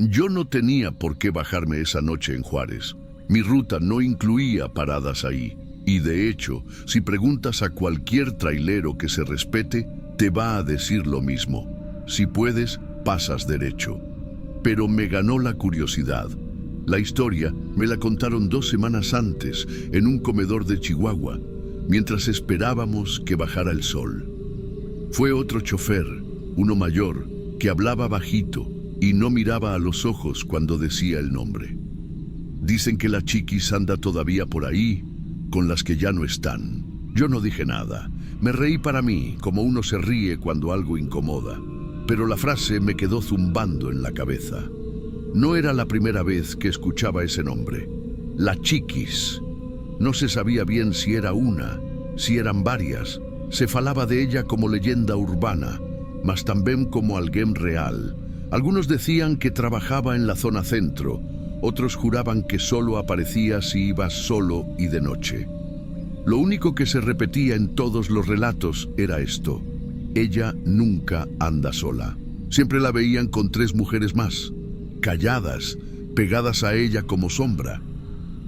Yo no tenía por qué bajarme esa noche en Juárez. Mi ruta no incluía paradas ahí. Y de hecho, si preguntas a cualquier trailero que se respete, te va a decir lo mismo. Si puedes, pasas derecho. Pero me ganó la curiosidad. La historia me la contaron 2 semanas antes, en un comedor de Chihuahua, mientras esperábamos que bajara el sol. Fue otro chofer, uno mayor, que hablaba bajito y no miraba a los ojos cuando decía el nombre. Dicen que la Chiquis anda todavía por ahí, con las que ya no están. Yo no dije nada. Me reí para mí, como uno se ríe cuando algo incomoda. Pero la frase me quedó zumbando en la cabeza. No era la primera vez que escuchaba ese nombre. La Chiquis. No se sabía bien si era una, si eran varias. Se falaba de ella como leyenda urbana, mas también como alguén real. Algunos decían que trabajaba en la zona centro, otros juraban que solo aparecía si ibas solo y de noche. Lo único que se repetía en todos los relatos era esto: ella nunca anda sola. Siempre la veían con 3 mujeres más, calladas, pegadas a ella como sombra.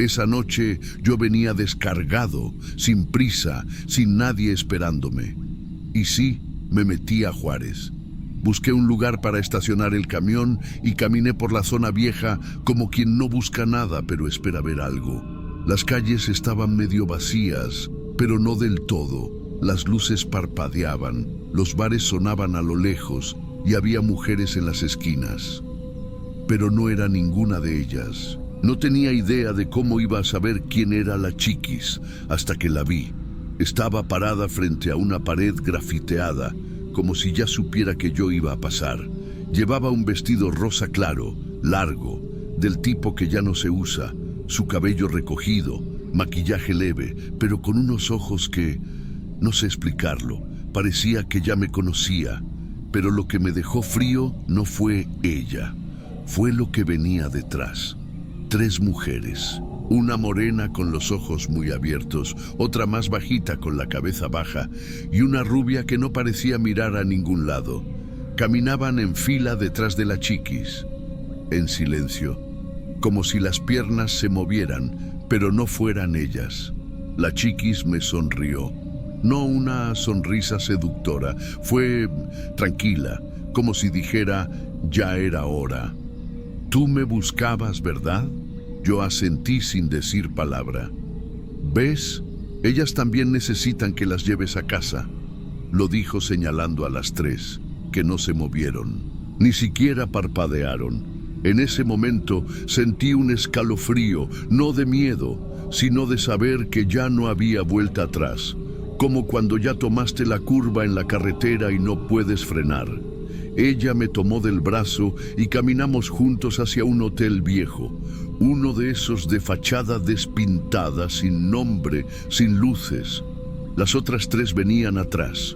Esa noche yo venía descargado, sin prisa, sin nadie esperándome. Y sí, me metí a Juárez. Busqué un lugar para estacionar el camión y caminé por la zona vieja como quien no busca nada pero espera ver algo. Las calles estaban medio vacías, pero no del todo. Las luces parpadeaban, los bares sonaban a lo lejos y había mujeres en las esquinas. Pero no era ninguna de ellas. No tenía idea de cómo iba a saber quién era la Chiquis hasta que la vi. Estaba parada frente a una pared grafiteada, como si ya supiera que yo iba a pasar. Llevaba un vestido rosa claro, largo, del tipo que ya no se usa, su cabello recogido, maquillaje leve, pero con unos ojos que, no sé explicarlo, parecía que ya me conocía. Pero lo que me dejó frío no fue ella, fue lo que venía detrás. 3 mujeres. Una morena con los ojos muy abiertos, otra más bajita con la cabeza baja y una rubia que no parecía mirar a ningún lado. Caminaban en fila detrás de la Chiquis, en silencio, como si las piernas se movieran, pero no fueran ellas. La Chiquis me sonrió. No una sonrisa seductora, fue tranquila, como si dijera, ya era hora. Tú me buscabas, ¿verdad? Yo asentí sin decir palabra. ¿Ves? Ellas también necesitan que las lleves a casa. Lo dijo señalando a las 3, que no se movieron. Ni siquiera parpadearon. En ese momento sentí un escalofrío, no de miedo, sino de saber que ya no había vuelta atrás. Como cuando ya tomaste la curva en la carretera y no puedes frenar. Ella me tomó del brazo y caminamos juntos hacia un hotel viejo, uno de esos de fachada despintada, sin nombre, sin luces. Las otras 3 venían atrás,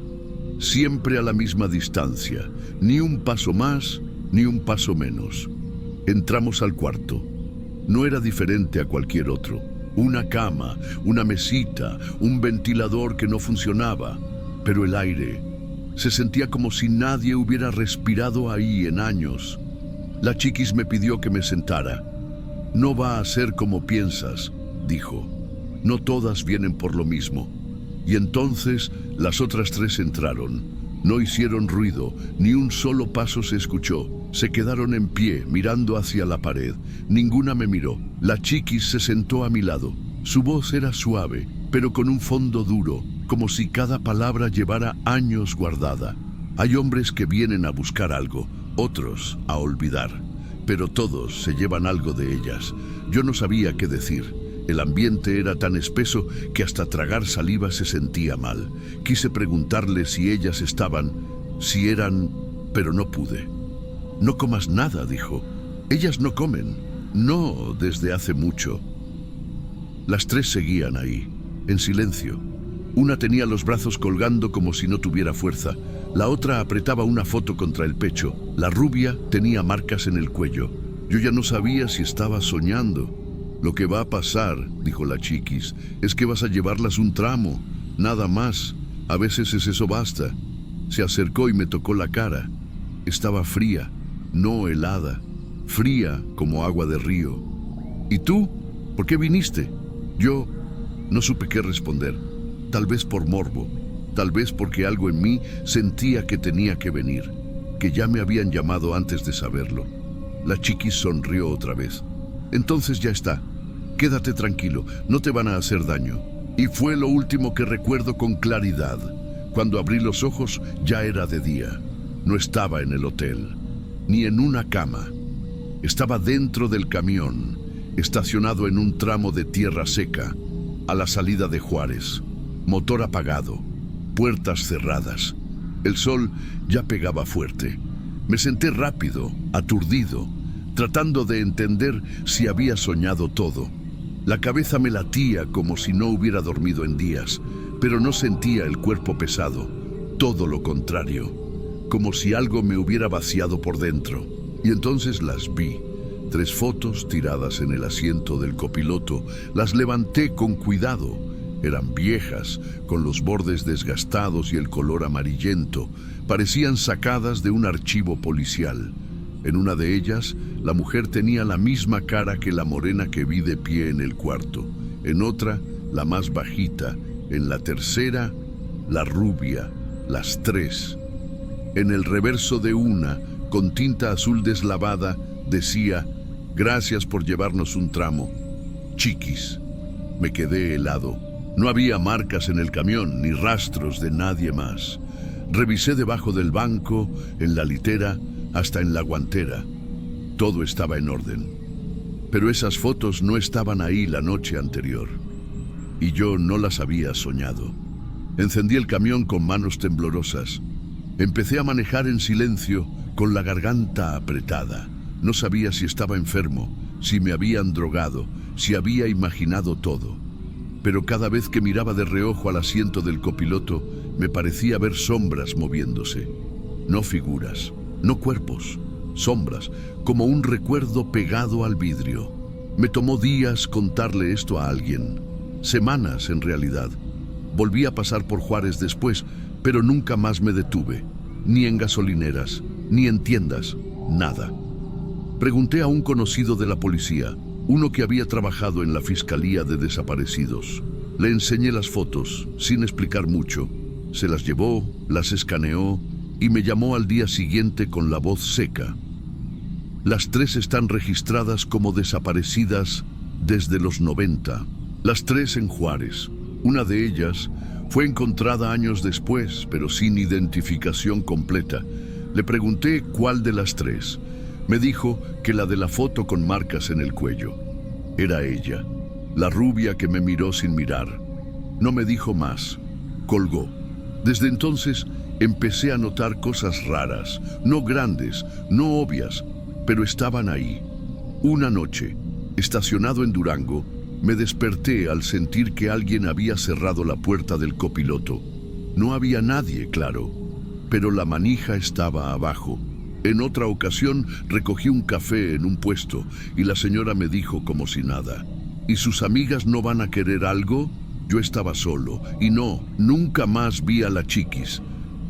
siempre a la misma distancia, ni un paso más, ni un paso menos. Entramos al cuarto. No era diferente a cualquier otro. Una cama, una mesita, un ventilador que no funcionaba, pero el aire se sentía como si nadie hubiera respirado ahí en años. La Chiquis me pidió que me sentara. No va a ser como piensas, dijo. No todas vienen por lo mismo. Y entonces las otras 3 entraron. No hicieron ruido, ni un solo paso se escuchó. Se quedaron en pie, mirando hacia la pared. Ninguna me miró. La Chiquis se sentó a mi lado. Su voz era suave, pero con un fondo duro, como si cada palabra llevara años guardada. Hay hombres que vienen a buscar algo, otros a olvidar, pero todos se llevan algo de ellas. Yo no sabía qué decir. El ambiente era tan espeso que hasta tragar saliva se sentía mal. Quise preguntarle si ellas estaban, si eran, pero no pude. No comas nada, dijo. Ellas no comen. No, desde hace mucho. Las 3 seguían ahí, en silencio. Una tenía los brazos colgando como si no tuviera fuerza. La otra apretaba una foto contra el pecho. La rubia tenía marcas en el cuello. Yo ya no sabía si estaba soñando. Lo que va a pasar, dijo la Chiquis, es que vas a llevarlas un tramo, nada más. A veces eso basta. Se acercó y me tocó la cara. Estaba fría, no helada. fría como agua de río. ¿Y tú? ¿Por qué viniste? Yo no supe qué responder. Tal vez por morbo, tal vez porque algo en mí sentía que tenía que venir, que ya me habían llamado antes de saberlo. La Chiquis sonrió otra vez. Entonces ya está. Quédate tranquilo, no te van a hacer daño. Y fue lo último que recuerdo con claridad. Cuando abrí los ojos ya era de día. No estaba en el hotel, ni en una cama. Estaba dentro del camión, estacionado en un tramo de tierra seca, a la salida de Juárez. Motor apagado, puertas cerradas. El sol ya pegaba fuerte. Me senté rápido, aturdido, tratando de entender si había soñado todo. La cabeza me latía como si no hubiera dormido en días, pero no sentía el cuerpo pesado. Todo lo contrario, como si algo me hubiera vaciado por dentro. Y entonces las vi. 3 fotos tiradas en el asiento del copiloto. Las levanté con cuidado. Eran viejas, con los bordes desgastados y el color amarillento. Parecían sacadas de un archivo policial. En una de ellas, la mujer tenía la misma cara que la morena que vi de pie en el cuarto. En otra, la más bajita. En la tercera, la rubia. Las 3. En el reverso de una, con tinta azul deslavada, decía: «Gracias por llevarnos un tramo. Chiquis». Me quedé helado. No había marcas en el camión, ni rastros de nadie más. Revisé debajo del banco, en la litera, hasta en la guantera. Todo estaba en orden. Pero esas fotos no estaban ahí la noche anterior. Y yo no las había soñado. Encendí el camión con manos temblorosas. Empecé a manejar en silencio, con la garganta apretada. No sabía si estaba enfermo, si me habían drogado, si había imaginado todo. Pero cada vez que miraba de reojo al asiento del copiloto, me parecía ver sombras moviéndose. No figuras, no cuerpos, sombras, como un recuerdo pegado al vidrio. Me tomó días contarle esto a alguien, semanas en realidad. Volví a pasar por Juárez después, pero nunca más me detuve, ni en gasolineras, ni en tiendas, nada. Pregunté a un conocido de la policía, uno que había trabajado en la Fiscalía de Desaparecidos. Le enseñé las fotos, sin explicar mucho. Se las llevó, las escaneó y me llamó al día siguiente con la voz seca. Las 3 están registradas como desaparecidas desde los 90. Las 3 en Juárez. Una de ellas fue encontrada años después, pero sin identificación completa. Le pregunté cuál de las 3. Me dijo que la de la foto con marcas en el cuello. Era ella, la rubia que me miró sin mirar. No me dijo más. Colgó. Desde entonces empecé a notar cosas raras, no grandes, no obvias, pero estaban ahí. Una noche, estacionado en Durango, me desperté al sentir que alguien había cerrado la puerta del copiloto. No había nadie, claro, pero la manija estaba abajo. En otra ocasión recogí un café en un puesto y la señora me dijo como si nada: ¿y sus amigas no van a querer algo? Yo estaba solo y nunca más vi a la Chiquis.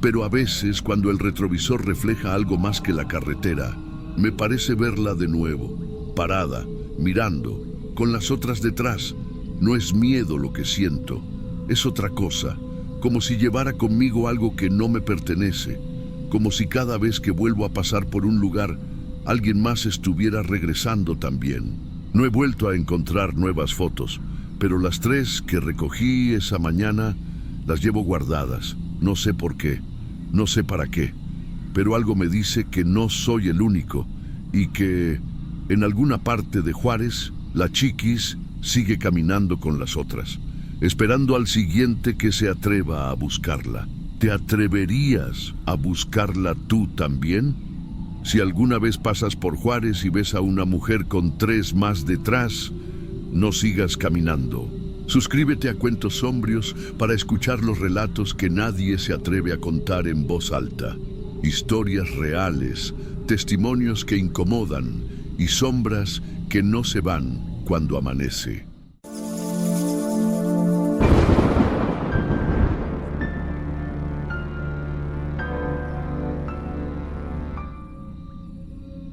Pero a veces, cuando el retrovisor refleja algo más que la carretera, me parece verla de nuevo, parada, mirando, con las otras detrás. No es miedo lo que siento, es otra cosa, como si llevara conmigo algo que no me pertenece, como si cada vez que vuelvo a pasar por un lugar, alguien más estuviera regresando también. No he vuelto a encontrar nuevas fotos, pero las 3 que recogí esa mañana las llevo guardadas. No sé por qué, no sé para qué, pero algo me dice que no soy el único y que en alguna parte de Juárez la Chiquis sigue caminando con las otras, esperando al siguiente que se atreva a buscarla. ¿Te atreverías a buscarla tú también? Si alguna vez pasas por Juárez y ves a una mujer con 3 más detrás, no sigas caminando. Suscríbete a Cuentos Sombrios para escuchar los relatos que nadie se atreve a contar en voz alta. Historias reales, testimonios que incomodan y sombras que no se van cuando amanece.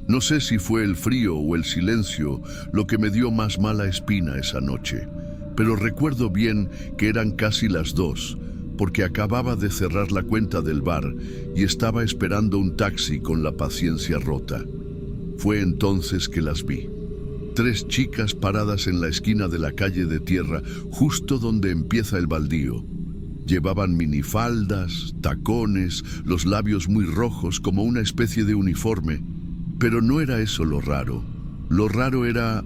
No sé si fue el frío o el silencio lo que me dio más mala espina esa noche, pero recuerdo bien que eran casi las 2, porque acababa de cerrar la cuenta del bar y estaba esperando un taxi con la paciencia rota. Fue entonces que las vi. 3 chicas paradas en la esquina de la calle de tierra, justo donde empieza el baldío. Llevaban minifaldas, tacones, los labios muy rojos como una especie de uniforme. Pero no era eso lo raro. Lo raro era...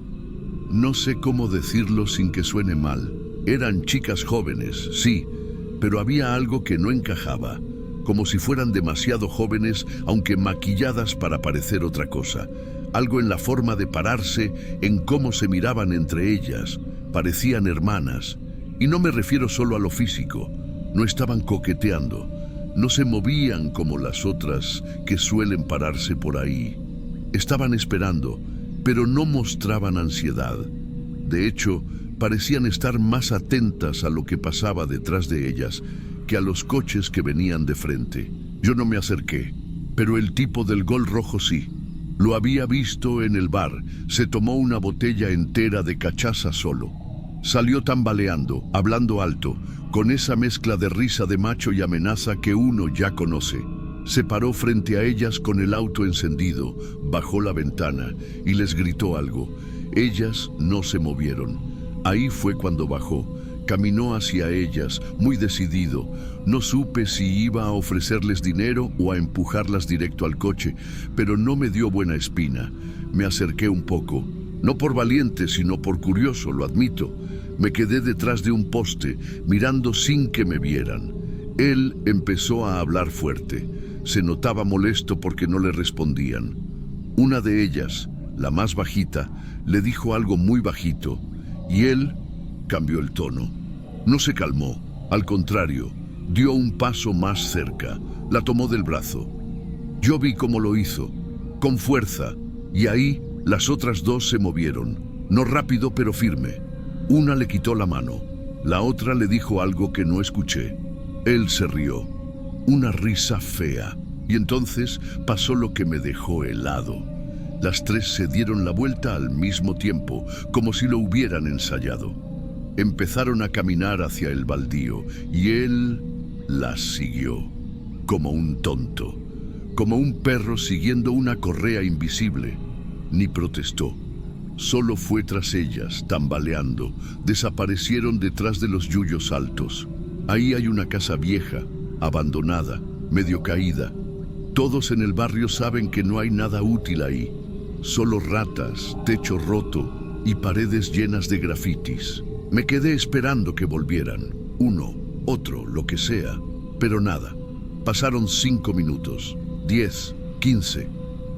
no sé cómo decirlo sin que suene mal. Eran chicas jóvenes, sí, pero había algo que no encajaba, como si fueran demasiado jóvenes, aunque maquilladas para parecer otra cosa. Algo en la forma de pararse, en cómo se miraban entre ellas. Parecían hermanas. Y no me refiero solo a lo físico. No estaban coqueteando. No se movían como las otras que suelen pararse por ahí. Estaban esperando, pero no mostraban ansiedad. De hecho, parecían estar más atentas a lo que pasaba detrás de ellas que a los coches que venían de frente. Yo no me acerqué, pero el tipo del gol rojo sí. Lo había visto en el bar. Se tomó una botella entera de cachaza solo. Salió tambaleando, hablando alto, con esa mezcla de risa de macho y amenaza que uno ya conoce. Se paró frente a ellas con el auto encendido, bajó la ventana y les gritó algo. Ellas no se movieron. Ahí fue cuando bajó. Caminó hacia ellas, muy decidido. No supe si iba a ofrecerles dinero o a empujarlas directo al coche, pero no me dio buena espina. Me acerqué un poco. No por valiente, sino por curioso, lo admito. Me quedé detrás de un poste, mirando sin que me vieran. Él empezó a hablar fuerte. Se notaba molesto porque no le respondían. Una de ellas, la más bajita, le dijo algo muy bajito, y él cambió el tono. No se calmó, al contrario, dio un paso más cerca, la tomó del brazo. Yo vi cómo lo hizo, con fuerza, y ahí las otras 2 se movieron, no rápido pero firme. Una le quitó la mano, la otra le dijo algo que no escuché. Él se rió, una risa fea, y entonces pasó lo que me dejó helado. Las 3 se dieron la vuelta al mismo tiempo, como si lo hubieran ensayado. Empezaron a caminar hacia el baldío, y él las siguió, como un tonto, como un perro siguiendo una correa invisible. Ni protestó, solo fue tras ellas, tambaleando. Desaparecieron detrás de los yuyos altos. Ahí hay una casa vieja, abandonada, medio caída. Todos en el barrio saben que no hay nada útil ahí, solo ratas, techo roto y paredes llenas de grafitis. Me quedé esperando que volvieran, uno, otro, lo que sea, pero nada. Pasaron 5 minutos, 10, 15,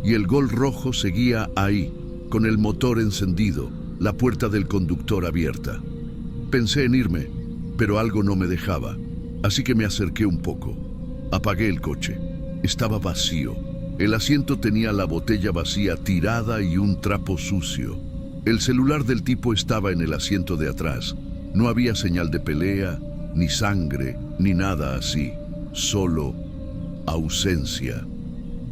y el gol rojo seguía ahí, con el motor encendido, la puerta del conductor abierta. Pensé en irme, pero algo no me dejaba, así que me acerqué un poco. Apagué el coche. Estaba vacío. El asiento tenía la botella vacía tirada y un trapo sucio. El celular del tipo estaba en el asiento de atrás. No había señal de pelea, ni sangre, ni nada así. Solo ausencia.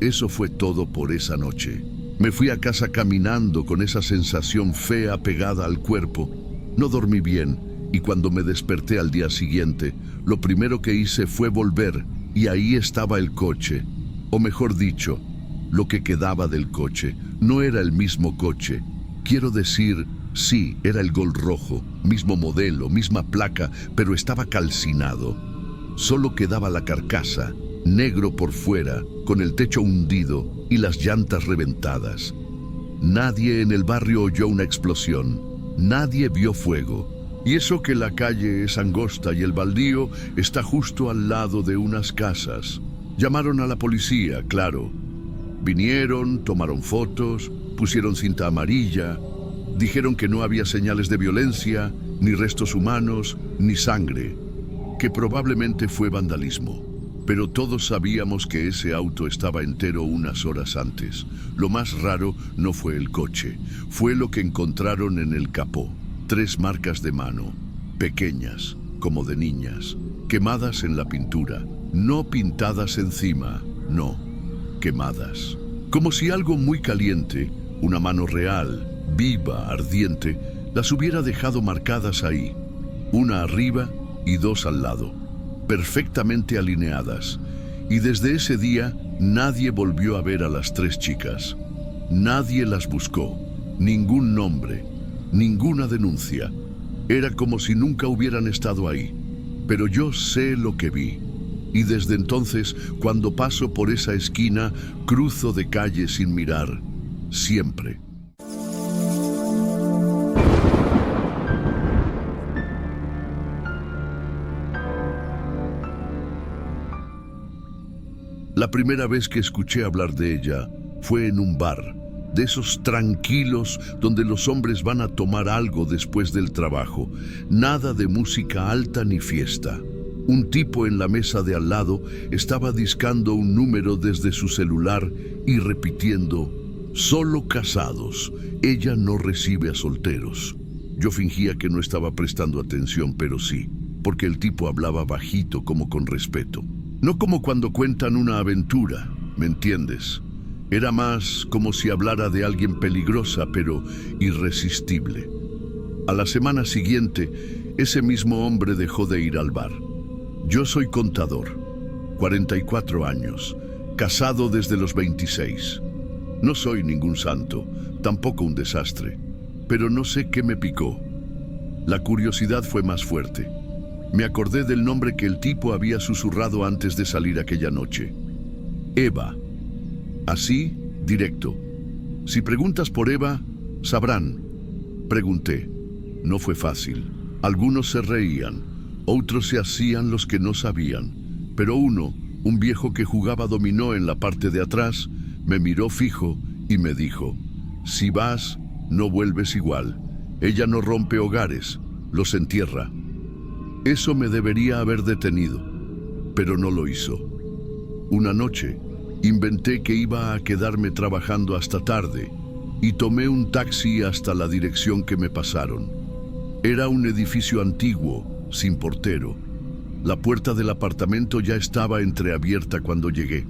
Eso fue todo por esa noche. Me fui a casa caminando con esa sensación fea pegada al cuerpo. No dormí bien, y cuando me desperté al día siguiente, lo primero que hice fue volver, y ahí estaba el coche. O mejor dicho, lo que quedaba del coche. No era el mismo coche. Quiero decir, sí, era el Gol rojo, mismo modelo, misma placa, pero estaba calcinado. Solo quedaba la carcasa, negro por fuera, con el techo hundido y las llantas reventadas. Nadie en el barrio oyó una explosión, nadie vio fuego. Y eso que la calle es angosta y el baldío está justo al lado de unas casas. Llamaron a la policía, claro. Vinieron, tomaron fotos, pusieron cinta amarilla, dijeron que no había señales de violencia, ni restos humanos, ni sangre, que probablemente fue vandalismo. Pero todos sabíamos que ese auto estaba entero unas horas antes. Lo más raro no fue el coche, fue lo que encontraron en el capó. 3 marcas de mano, pequeñas, como de niñas, quemadas en la pintura, no pintadas encima, no, quemadas. como si algo muy caliente, una mano real, viva, ardiente, las hubiera dejado marcadas ahí, una arriba y dos al lado, perfectamente alineadas. Y desde ese día nadie volvió a ver a las tres chicas. Nadie las buscó, ningún nombre, ninguna denuncia. Era como si nunca hubieran estado ahí. Pero yo sé lo que vi. Y desde entonces, cuando paso por esa esquina, cruzo de calle sin mirar, siempre. La primera vez que escuché hablar de ella fue en un bar, de esos tranquilos donde los hombres van a tomar algo después del trabajo. Nada de música alta ni fiesta. Un tipo en la mesa de al lado estaba discando un número desde su celular y repitiendo: solo casados, ella no recibe a solteros. Yo fingía que no estaba prestando atención, pero sí, porque el tipo hablaba bajito, como con respeto. No como cuando cuentan una aventura, ¿me entiendes? Era más como si hablara de alguien peligrosa, pero irresistible. A la semana siguiente, ese mismo hombre dejó de ir al bar. Yo soy contador, 44 años, casado desde los 26. No soy ningún santo, tampoco un desastre, pero no sé qué me picó. La curiosidad fue más fuerte. Me acordé del nombre que el tipo había susurrado antes de salir aquella noche. Eva. Así, directo. Si preguntas por Eva, sabrán. Pregunté. No fue fácil. Algunos se reían, otros se hacían los que no sabían. Pero uno, un viejo que jugaba dominó en la parte de atrás, me miró fijo y me dijo: si vas, no vuelves igual. Ella no rompe hogares, los entierra. Eso me debería haber detenido, pero no lo hizo. Una noche, inventé que iba a quedarme trabajando hasta tarde y tomé un taxi hasta la dirección que me pasaron. Era un edificio antiguo, sin portero. La puerta del apartamento ya estaba entreabierta cuando llegué.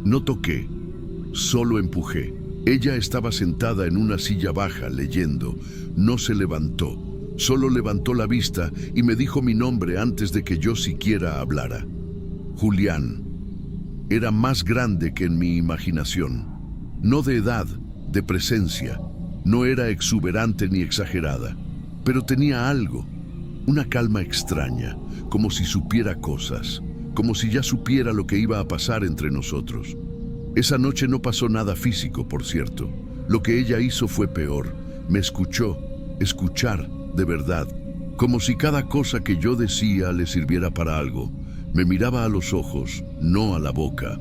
No toqué, solo empujé. Ella estaba sentada en una silla baja, leyendo. No se levantó. Solo levantó la vista y me dijo mi nombre antes de que yo siquiera hablara. Julián. Era más grande que en mi imaginación. No de edad, de presencia. No era exuberante ni exagerada, pero tenía algo, una calma extraña, como si supiera cosas, como si ya supiera lo que iba a pasar entre nosotros. Esa noche no pasó nada físico, por cierto. Lo que ella hizo fue peor. Me escuchó, escuchar, de verdad, como si cada cosa que yo decía le sirviera para algo. Me miraba a los ojos, no a la boca,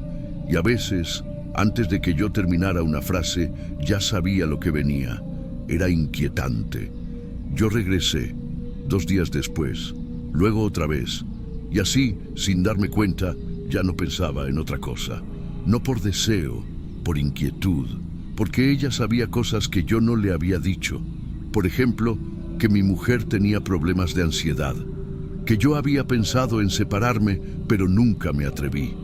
y a veces, antes de que yo terminara una frase, ya sabía lo que venía. Era inquietante. Yo regresé, 2 días después, luego otra vez, y así, sin darme cuenta, ya no pensaba en otra cosa. No por deseo, por inquietud, porque ella sabía cosas que yo no le había dicho. Por ejemplo, que mi mujer tenía problemas de ansiedad, que yo había pensado en separarme, pero nunca me atreví,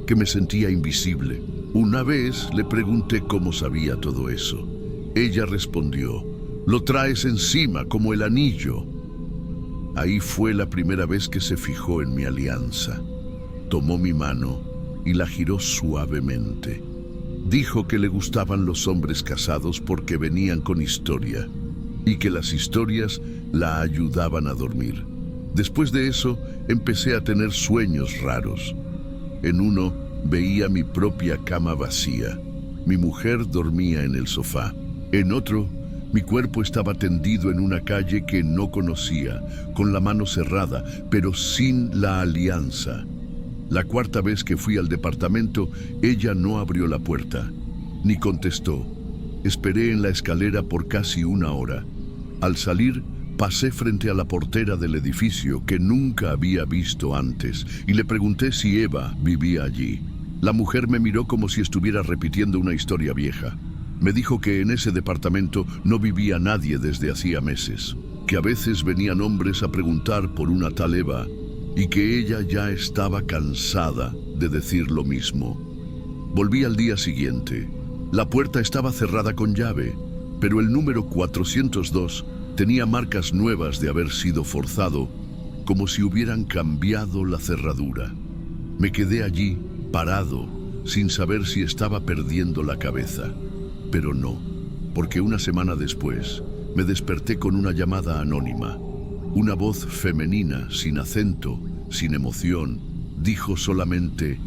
que me sentía invisible. Una vez le pregunté cómo sabía todo eso. Ella respondió: lo traes encima como el anillo. Ahí fue la primera vez que se fijó en mi alianza. Tomó mi mano y la giró suavemente. Dijo que le gustaban los hombres casados porque venían con historia, y que las historias la ayudaban a dormir. Después de eso, empecé a tener sueños raros. En uno, veía mi propia cama vacía. Mi mujer dormía en el sofá. En otro, mi cuerpo estaba tendido en una calle que no conocía, con la mano cerrada, pero sin la alianza. La 4ª vez que fui al departamento, ella no abrió la puerta, ni contestó. Esperé en la escalera por casi 1 hora. Al salir, pasé frente a la portera del edificio que nunca había visto antes y le pregunté si Eva vivía allí. La mujer me miró como si estuviera repitiendo una historia vieja. Me dijo que en ese departamento no vivía nadie desde hacía meses, que a veces venían hombres a preguntar por una tal Eva y que ella ya estaba cansada de decir lo mismo. Volví al día siguiente. La puerta estaba cerrada con llave, pero el número 402 tenía marcas nuevas de haber sido forzado, como si hubieran cambiado la cerradura. Me quedé allí, parado, sin saber si estaba perdiendo la cabeza. Pero no, porque una semana después me desperté con una llamada anónima. Una voz femenina, sin acento, sin emoción, dijo solamente: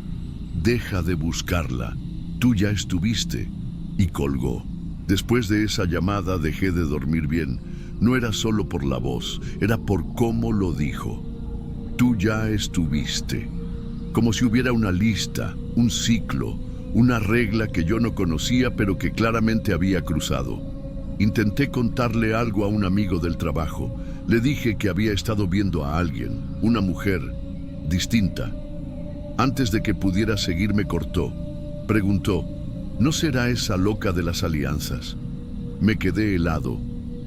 «Deja de buscarla, tú ya estuviste», y colgó. Después de esa llamada dejé de dormir bien. No era solo por la voz, era por cómo lo dijo. Tú ya estuviste. Como si hubiera una lista, un ciclo, una regla que yo no conocía pero que claramente había cruzado. Intenté contarle algo a un amigo del trabajo. Le dije que había estado viendo a alguien, una mujer, distinta. Antes de que pudiera seguir me cortó. Preguntó: ¿no será esa loca de las alianzas? Me quedé helado.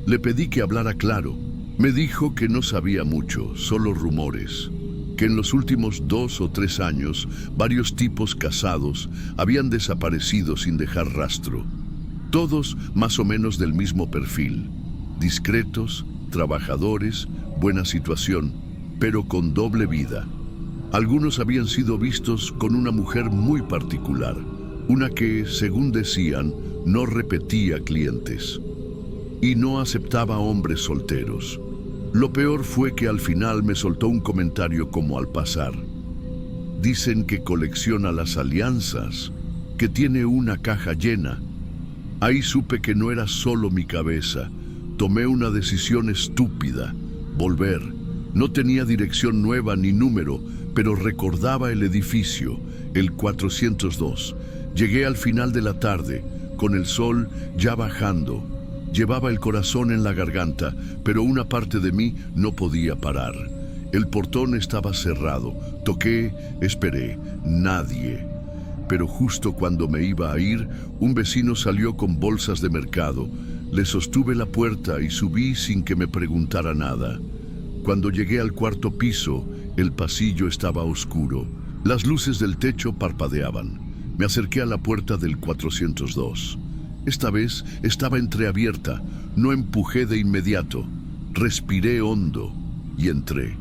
Le pedí que hablara claro. Me dijo que no sabía mucho, solo rumores. Que en los últimos 2 o 3 años, varios tipos casados habían desaparecido sin dejar rastro. Todos más o menos del mismo perfil. Discretos, trabajadores, buena situación, pero con doble vida. Algunos habían sido vistos con una mujer muy particular. Una que, según decían, no repetía clientes y no aceptaba hombres solteros. Lo peor fue que al final me soltó un comentario como al pasar: dicen que colecciona las alianzas, que tiene una caja llena. Ahí supe que no era solo mi cabeza. Tomé una decisión estúpida: volver. No tenía dirección nueva ni número, pero recordaba el edificio, el 402. Llegué al final de la tarde, con el sol ya bajando. Llevaba el corazón en la garganta, pero una parte de mí no podía parar. El portón estaba cerrado. Toqué, esperé, nadie. Pero justo cuando me iba a ir, un vecino salió con bolsas de mercado. Le sostuve la puerta y subí sin que me preguntara nada. Cuando llegué al 4º piso, el pasillo estaba oscuro. Las luces del techo parpadeaban. Me acerqué a la puerta del 402. Esta vez estaba entreabierta. No empujé de inmediato. Respiré hondo y entré.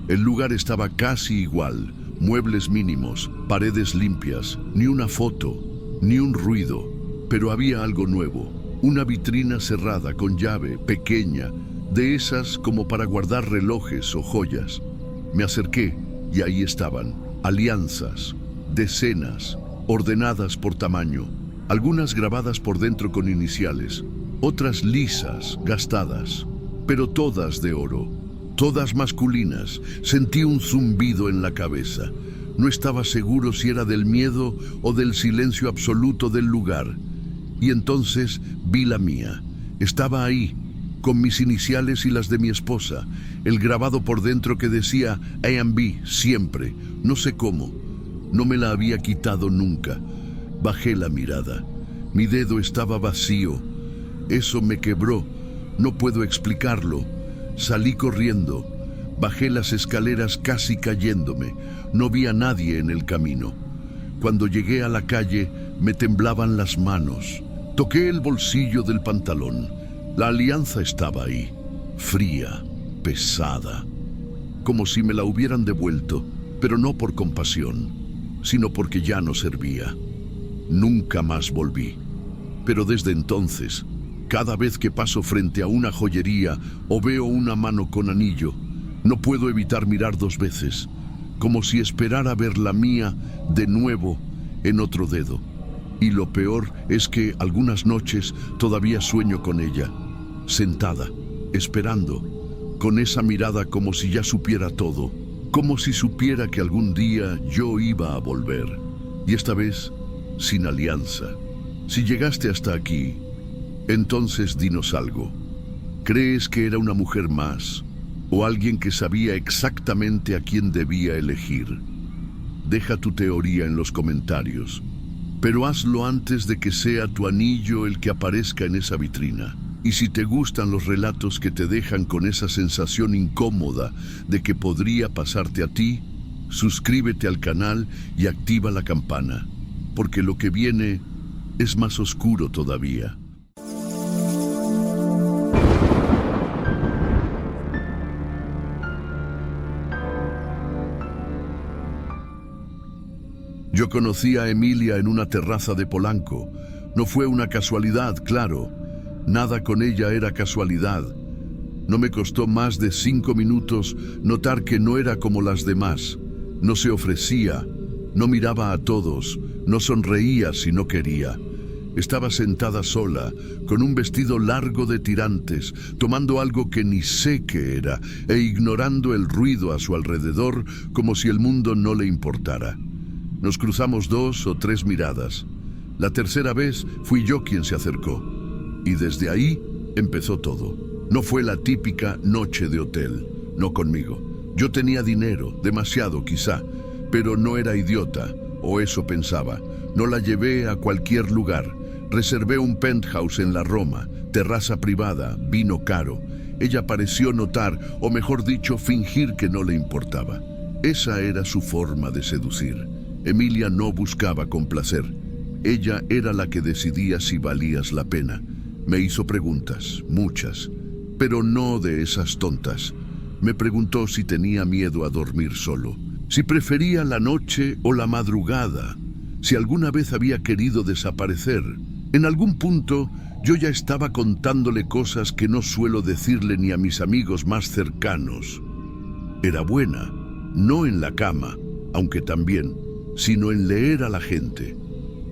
El lugar estaba casi igual. Muebles mínimos, paredes limpias, ni una foto, ni un ruido. Pero había algo nuevo. Una vitrina cerrada con llave, pequeña, de esas como para guardar relojes o joyas. Me acerqué y ahí estaban, alianzas, decenas, ordenadas por tamaño, algunas grabadas por dentro con iniciales, otras lisas, gastadas, pero todas de oro, todas masculinas. Sentí un zumbido en la cabeza. No estaba seguro si era del miedo o del silencio absoluto del lugar. Y entonces vi la mía. Estaba ahí, con mis iniciales y las de mi esposa, el grabado por dentro que decía A&B siempre, no sé cómo. No me la había quitado nunca. Bajé la mirada. Mi dedo estaba vacío. Eso me quebró. No puedo explicarlo. Salí corriendo. Bajé las escaleras casi cayéndome. No vi a nadie en el camino. Cuando llegué a la calle, me temblaban las manos. Toqué el bolsillo del pantalón. La alianza estaba ahí, fría, pesada, como si me la hubieran devuelto, pero no por compasión, sino porque ya no servía. Nunca más volví. Pero desde entonces, cada vez que paso frente a una joyería o veo una mano con anillo, no puedo evitar mirar 2 veces, como si esperara ver la mía de nuevo en otro dedo. Y lo peor es que algunas noches todavía sueño con ella, sentada, esperando, con esa mirada como si ya supiera todo, como si supiera que algún día yo iba a volver. Y esta vez, sin alianza. Si llegaste hasta aquí, entonces dinos algo. ¿Crees que era una mujer más o alguien que sabía exactamente a quién debía elegir? Deja tu teoría en los comentarios, pero hazlo antes de que sea tu anillo el que aparezca en esa vitrina. Y si te gustan los relatos que te dejan con esa sensación incómoda de que podría pasarte a ti, suscríbete al canal y activa la campana, porque lo que viene es más oscuro todavía. Yo conocí a Emilia en una terraza de Polanco. No fue una casualidad, claro. Nada con ella era casualidad. No me costó más de 5 minutos notar que no era como las demás. No se ofrecía, no miraba a todos, no sonreía si no quería. Estaba sentada sola, con un vestido largo de tirantes, tomando algo que ni sé qué era, e ignorando el ruido a su alrededor como si el mundo no le importara. Nos cruzamos 2 o 3 miradas. La tercera vez fui yo quien se acercó. Y desde ahí empezó todo. No fue la típica noche de hotel, no conmigo. Yo tenía dinero, demasiado quizá, pero no era idiota, o eso pensaba. No la llevé a cualquier lugar. Reservé un penthouse en la Roma, terraza privada, vino caro. Ella pareció notar, o mejor dicho, fingir que no le importaba. Esa era su forma de seducir. Emilia no buscaba complacer. Ella era la que decidía si valías la pena. Me hizo preguntas, muchas, pero no de esas tontas. Me preguntó si tenía miedo a dormir solo, si prefería la noche o la madrugada, si alguna vez había querido desaparecer. En algún punto, yo ya estaba contándole cosas que no suelo decirle ni a mis amigos más cercanos. Era buena, no en la cama, aunque también, sino en leer a la gente.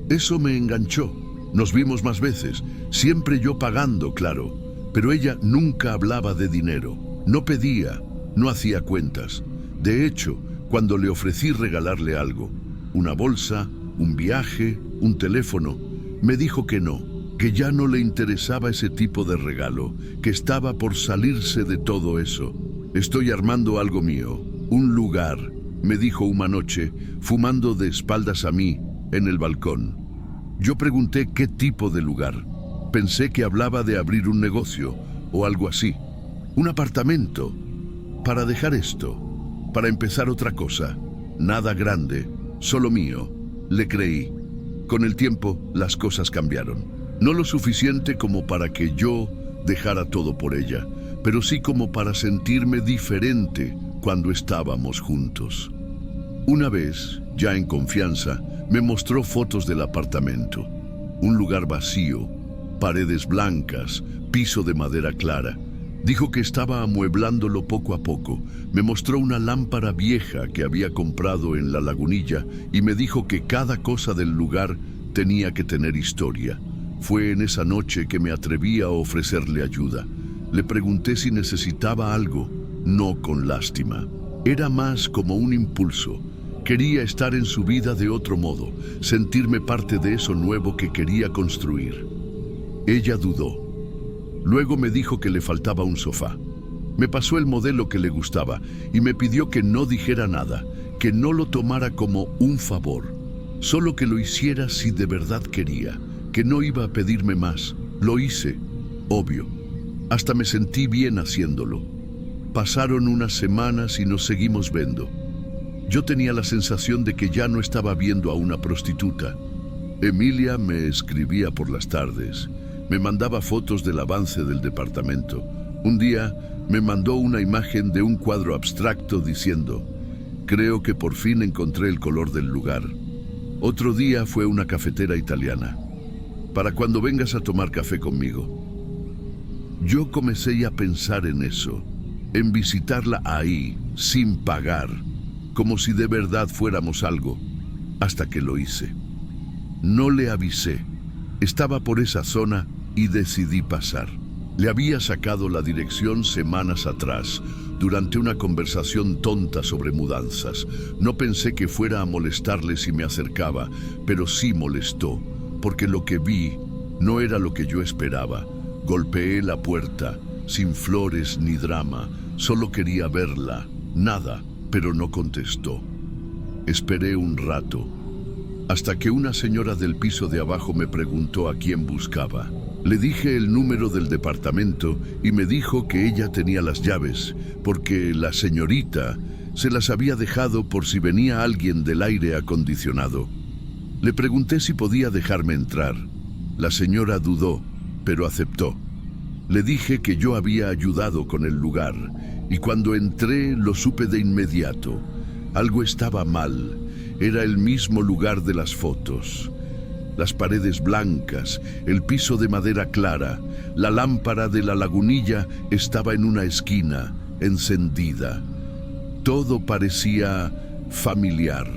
Eso me enganchó. Nos vimos más veces, siempre yo pagando, claro, pero ella nunca hablaba de dinero, no pedía, no hacía cuentas. De hecho, cuando le ofrecí regalarle algo, una bolsa, un viaje, un teléfono, me dijo que no, que ya no le interesaba ese tipo de regalo, que estaba por salirse de todo eso. Estoy armando algo mío, un lugar, me dijo una noche, fumando de espaldas a mí, en el balcón. Yo pregunté qué tipo de lugar. Pensé que hablaba de abrir un negocio, o algo así. Un apartamento. Para dejar esto, para empezar otra cosa. Nada grande, solo mío. Le creí. Con el tiempo, las cosas cambiaron. No lo suficiente como para que yo dejara todo por ella, pero sí como para sentirme diferente cuando estábamos juntos. Una vez, ya en confianza, me mostró fotos del apartamento. Un lugar vacío, paredes blancas, piso de madera clara. Dijo que estaba amueblándolo poco a poco. Me mostró una lámpara vieja que había comprado en la Lagunilla y me dijo que cada cosa del lugar tenía que tener historia. Fue en esa noche que me atreví a ofrecerle ayuda. Le pregunté si necesitaba algo, no con lástima. Era más como un impulso. Quería estar en su vida de otro modo, sentirme parte de eso nuevo que quería construir. Ella dudó. Luego me dijo que le faltaba un sofá. Me pasó el modelo que le gustaba y me pidió que no dijera nada, que no lo tomara como un favor, solo que lo hiciera si de verdad quería, que no iba a pedirme más. Lo hice, obvio. Hasta me sentí bien haciéndolo. Pasaron unas semanas y nos seguimos viendo. Yo tenía la sensación de que ya no estaba viendo a una prostituta. Emilia me escribía por las tardes, me mandaba fotos del avance del departamento. Un día me mandó una imagen de un cuadro abstracto diciendo: creo que por fin encontré el color del lugar. Otro día fue una cafetera italiana. Para cuando vengas a tomar café conmigo. Yo comencé a pensar en eso, en visitarla ahí, sin pagar, como si de verdad fuéramos algo, hasta que lo hice. No le avisé. Estaba por esa zona y decidí pasar. Le había sacado la dirección semanas atrás, durante una conversación tonta sobre mudanzas. No pensé que fuera a molestarle si me acercaba, pero sí molestó, porque lo que vi no era lo que yo esperaba. Golpeé la puerta, sin flores ni drama, solo quería verla, nada, pero no contestó. Esperé un rato, hasta que una señora del piso de abajo me preguntó a quién buscaba. Le dije el número del departamento y me dijo que ella tenía las llaves, porque la señorita se las había dejado por si venía alguien del aire acondicionado. Le pregunté si podía dejarme entrar. La señora dudó, pero aceptó. Le dije que yo había ayudado con el lugar, y cuando entré lo supe de inmediato. Algo estaba mal. Era el mismo lugar de las fotos. Las paredes blancas, el piso de madera clara, la lámpara de la lagunilla estaba en una esquina, encendida. Todo parecía familiar,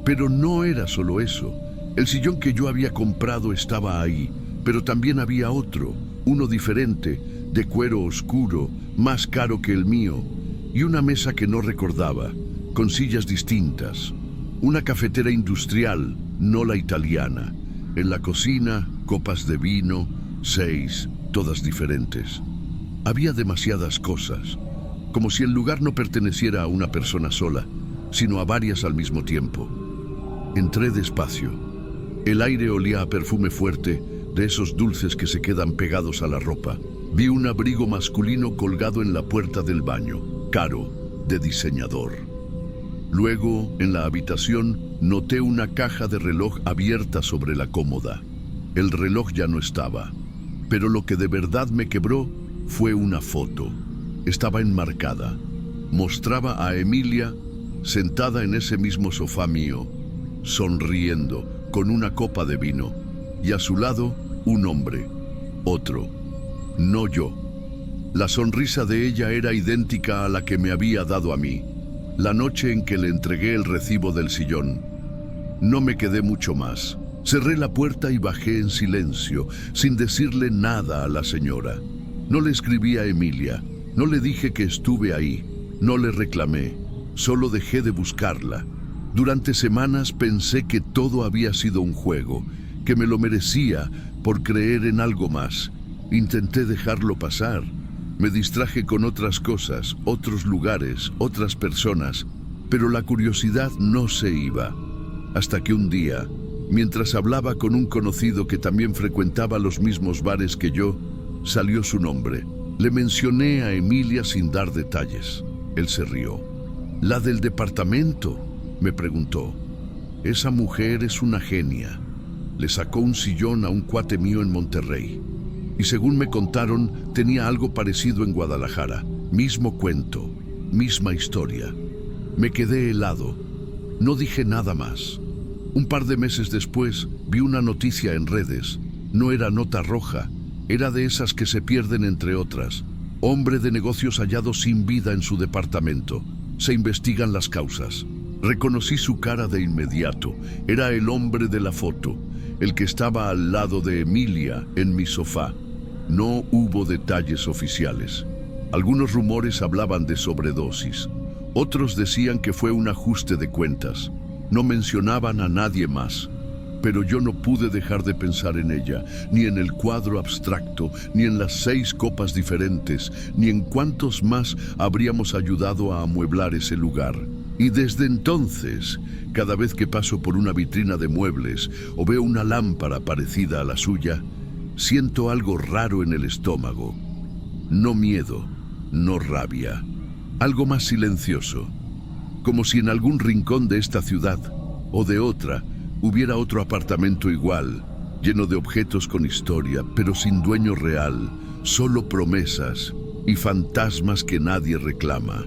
pero no era solo eso. El sillón que yo había comprado estaba ahí, pero también había otro, uno diferente, de cuero oscuro, más caro que el mío, y una mesa que no recordaba, con sillas distintas. Una cafetera industrial, no la italiana. En la cocina, copas de vino, 6, todas diferentes. Había demasiadas cosas, como si el lugar no perteneciera a una persona sola, sino a varias al mismo tiempo. Entré despacio. El aire olía a perfume fuerte, de esos dulces que se quedan pegados a la ropa. Vi un abrigo masculino colgado en la puerta del baño, caro, de diseñador. Luego, en la habitación, noté una caja de reloj abierta sobre la cómoda. El reloj ya no estaba, pero lo que de verdad me quebró fue una foto. Estaba enmarcada. Mostraba a Emilia sentada en ese mismo sofá mío, sonriendo, con una copa de vino, y a su lado un hombre, otro, no yo. La sonrisa de ella era idéntica a la que me había dado a mí, la noche en que le entregué el recibo del sillón. No me quedé mucho más. Cerré la puerta y bajé en silencio, sin decirle nada a la señora. No le escribí a Emilia, no le dije que estuve ahí, no le reclamé, solo dejé de buscarla. Durante semanas pensé que todo había sido un juego, que me lo merecía por creer en algo más. Intenté dejarlo pasar. Me distraje con otras cosas, otros lugares, otras personas, pero la curiosidad no se iba. Hasta que un día, mientras hablaba con un conocido que también frecuentaba los mismos bares que yo, salió su nombre. Le mencioné a Emilia sin dar detalles. Él se rió. «¿La del departamento?», me preguntó. «Esa mujer es una genia. Le sacó un sillón a un cuate mío en Monterrey. Y según me contaron, tenía algo parecido en Guadalajara. Mismo cuento, misma historia». Me quedé helado. No dije nada más. Un par de meses después, vi una noticia en redes. No era nota roja, era de esas que se pierden entre otras. Hombre de negocios hallado sin vida en su departamento. Se investigan las causas. Reconocí su cara de inmediato. Era el hombre de la foto, el que estaba al lado de Emilia en mi sofá. No hubo detalles oficiales. Algunos rumores hablaban de sobredosis. Otros decían que fue un ajuste de cuentas. No mencionaban a nadie más. Pero yo no pude dejar de pensar en ella, ni en el cuadro abstracto, ni en las 6 copas diferentes, ni en cuántos más habríamos ayudado a amueblar ese lugar. Y desde entonces, cada vez que paso por una vitrina de muebles o veo una lámpara parecida a la suya, siento algo raro en el estómago. No miedo, no rabia. Algo más silencioso. Como si en algún rincón de esta ciudad o de otra hubiera otro apartamento igual, lleno de objetos con historia, pero sin dueño real, solo promesas y fantasmas que nadie reclama.